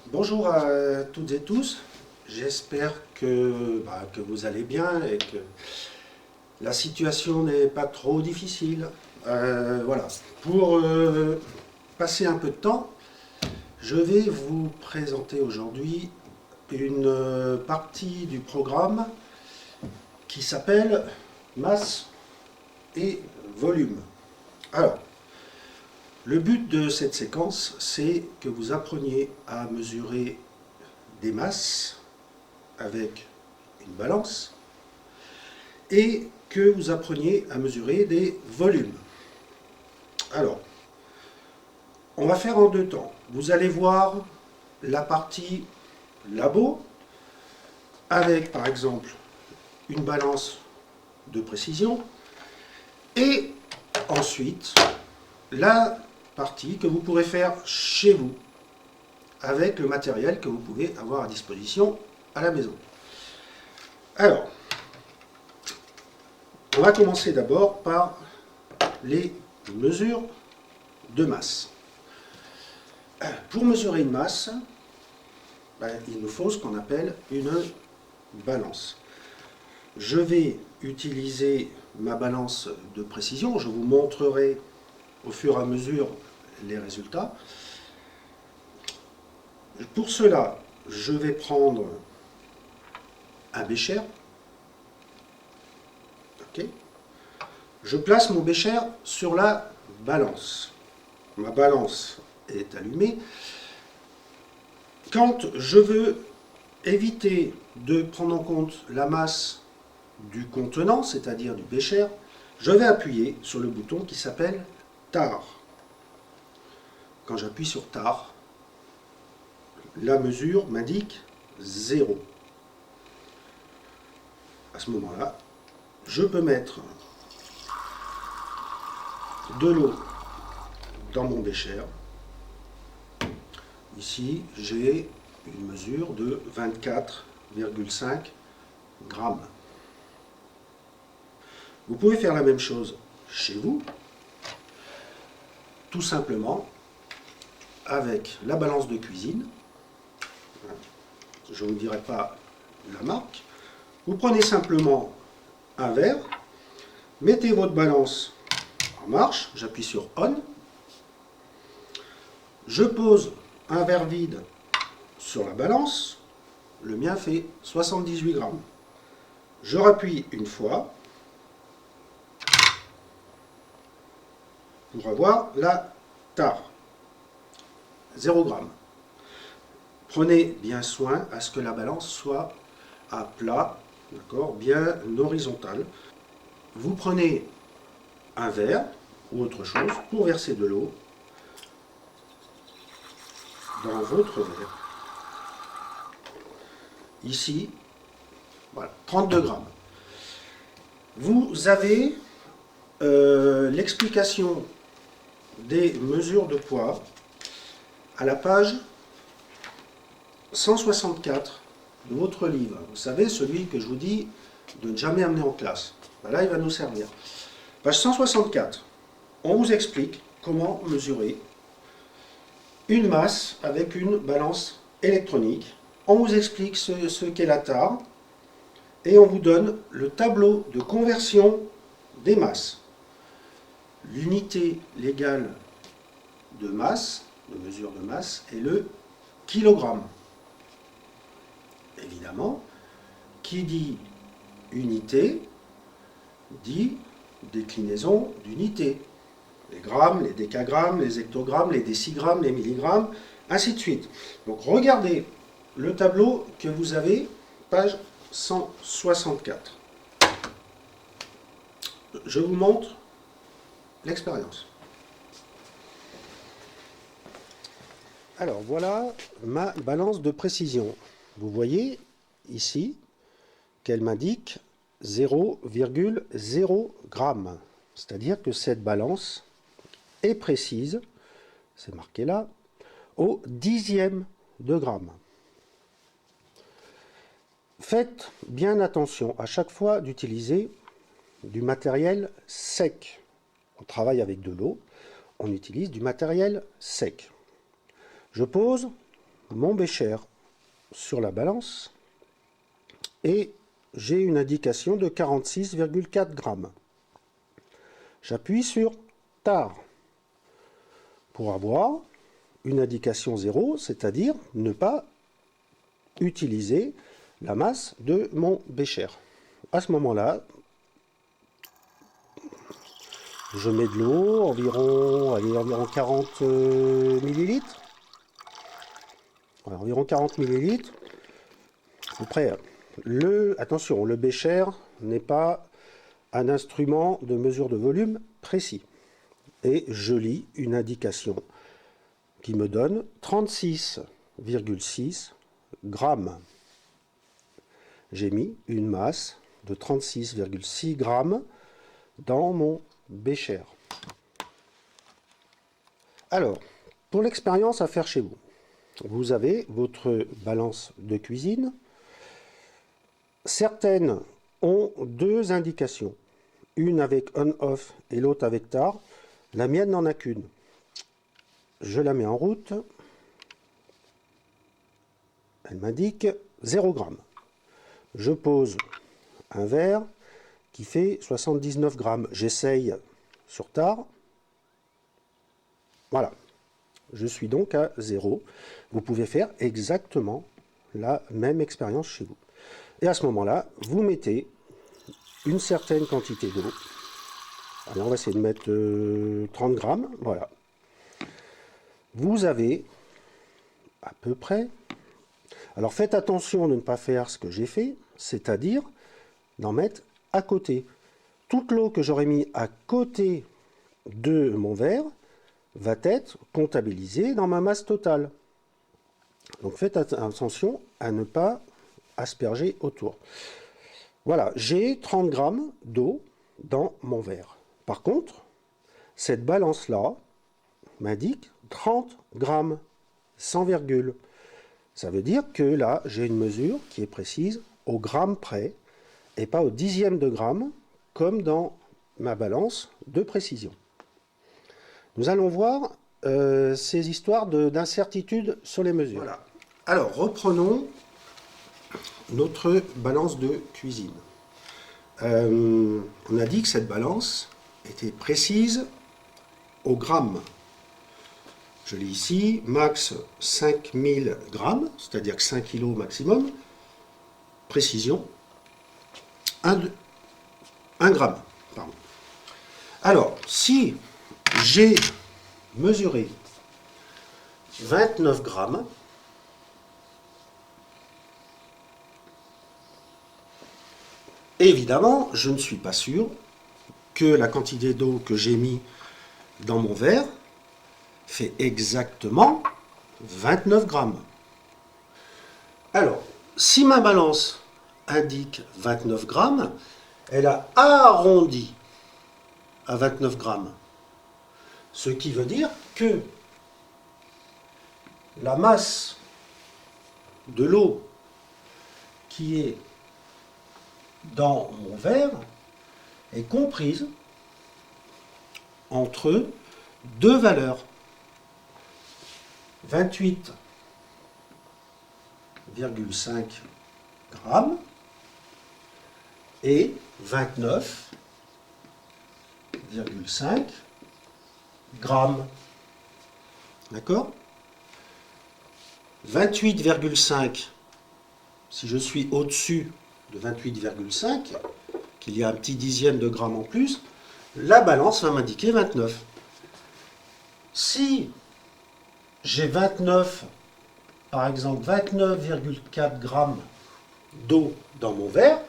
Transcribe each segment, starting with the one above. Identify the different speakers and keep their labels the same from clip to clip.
Speaker 1: Bonjour à toutes et tous, j'espère que vous allez bien et que la situation n'est pas trop difficile. Voilà, pour passer un peu de temps, je vais vous présenter aujourd'hui une partie du programme qui s'appelle masse et volume. Alors, le but de cette séquence, c'est que vous appreniez à mesurer des masses avec une balance et que vous appreniez à mesurer des volumes. Alors, on va faire en deux temps. Vous allez voir la partie labo avec par exemple une balance de précision et ensuite la partie que vous pourrez faire chez vous avec le matériel que vous pouvez avoir à disposition à la maison. Alors, on va commencer d'abord par les mesures de masse. Pour mesurer une masse, il nous faut ce qu'on appelle une balance. Je vais utiliser ma balance de précision, je vous montrerai au fur et à mesure les résultats. Pour cela, je vais prendre un bécher. Okay. Je place mon bécher sur la balance. Ma balance est allumée. Quand je veux éviter de prendre en compte la masse du contenant, c'est-à-dire du bécher, je vais appuyer sur le bouton qui s'appelle TAR. Quand j'appuie sur TAR, la mesure m'indique 0. À ce moment-là, je peux mettre de l'eau dans mon bécher. Ici, j'ai une mesure de 24,5 grammes. Vous pouvez faire la même chose chez vous, tout simplement avec la balance de cuisine. Je ne vous dirai pas la marque. Vous prenez simplement un verre, mettez votre balance en marche, j'appuie sur On. Je pose un verre vide sur la balance, le mien fait 78 grammes. Je rappuie une fois pour avoir la tare, 0 grammes. Prenez bien soin à ce que la balance soit à plat, bien horizontale. Vous prenez un verre ou autre chose pour verser de l'eau dans votre verre. Ici, voilà, 32 grammes. Vous avez l'explication des mesures de poids à la page 164 de votre livre. Vous savez, celui que je vous dis de ne jamais amener en classe. Là, il va nous servir. Page 164, on vous explique comment mesurer une masse avec une balance électronique. On vous explique ce qu'est la tare et on vous donne le tableau de conversion des masses. L'unité légale de masse, de mesure de masse, est le kilogramme. Évidemment, qui dit unité, dit déclinaison d'unité. Les grammes, les décagrammes, les hectogrammes, les décigrammes, les milligrammes, ainsi de suite. Donc regardez le tableau que vous avez, page 164. Je vous montre l'expérience. Alors voilà ma balance de précision. Vous voyez ici qu'elle m'indique 0,0 g. C'est-à-dire que cette balance est précise, c'est marqué là, au dixième de gramme. Faites bien attention à chaque fois d'utiliser du matériel sec. On travaille avec de l'eau, on utilise du matériel sec. Je pose mon bécher sur la balance et j'ai une indication de 46,4 grammes. J'appuie sur tare pour avoir une indication 0, c'est-à-dire ne pas utiliser la masse de mon bécher. À ce moment-là, je mets de l'eau, environ 40 millilitres. Voilà, environ 40 millilitres. Après, attention, le bécher n'est pas un instrument de mesure de volume précis. Et je lis une indication qui me donne 36,6 grammes. J'ai mis une masse de 36,6 grammes dans mon bécher. Alors, pour l'expérience à faire chez vous, vous avez votre balance de cuisine. Certaines ont deux indications, une avec on-off et l'autre avec tare. La mienne n'en a qu'une. Je la mets en route. Elle m'indique 0 g. Je pose un verre qui fait 79 grammes. J'essaye sur tare. Voilà. Je suis donc à 0. Vous pouvez faire exactement la même expérience chez vous. Et à ce moment-là, vous mettez une certaine quantité d'eau. Allez, on va essayer de mettre 30 grammes. Voilà. Vous avez à peu près... Alors faites attention de ne pas faire ce que j'ai fait, c'est-à-dire d'en mettre à côté. Toute l'eau que j'aurais mis à côté de mon verre va être comptabilisée dans ma masse totale. Donc faites attention à ne pas asperger autour. Voilà, j'ai 30 grammes d'eau dans mon verre. Par contre, cette balance-là m'indique 30 grammes, sans virgule. Ça veut dire que là, j'ai une mesure qui est précise au gramme près et pas au dixième de gramme, comme dans ma balance de précision. Nous allons voir ces histoires d'incertitude sur les mesures. Voilà. Alors, reprenons notre balance de cuisine. On a dit que cette balance était précise au gramme. Je lis ici, max 5000 grammes, c'est-à-dire que 5 kg maximum. Précision, 1 gramme. Pardon. Alors, si j'ai mesuré 29 grammes, évidemment, je ne suis pas sûr que la quantité d'eau que j'ai mis dans mon verre fait exactement 29 grammes. Alors, si ma balance indique 29 grammes, elle a arrondi à 29 grammes. Ce qui veut dire que la masse de l'eau qui est dans mon verre est comprise entre deux valeurs. 28,5 grammes et 29,5 grammes. D'accord? 28,5, si je suis au-dessus de 28,5, qu'il y a un petit dixième de gramme en plus, la balance va m'indiquer 29. Si j'ai 29, par exemple 29,4 grammes d'eau dans mon verre,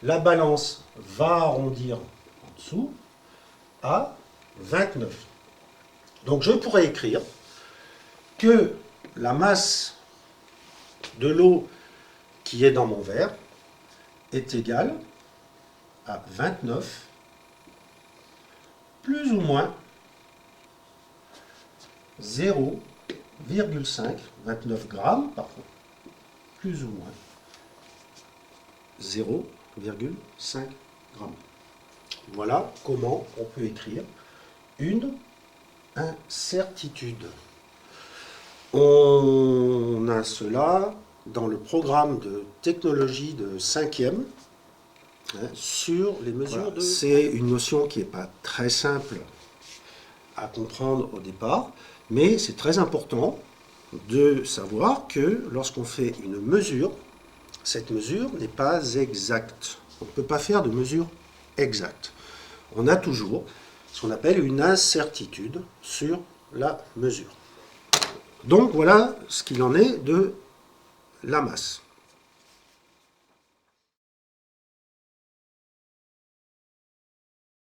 Speaker 1: la balance va arrondir en dessous à 29. Donc je pourrais écrire que la masse de l'eau qui est dans mon verre est égale à 29 plus ou moins 0,5, 29 grammes, pardon, plus ou moins 0,5 grammes. Voilà comment on peut écrire une incertitude. On on a cela dans le programme de technologie de 5e, sur les mesures de... C'est une notion qui n'est pas très simple à comprendre au départ, mais c'est très important de savoir que lorsqu'on fait une mesure, cette mesure n'est pas exacte. On ne peut pas faire de mesure exacte. On a toujours ce qu'on appelle une incertitude sur la mesure. Donc voilà ce qu'il en est de la masse.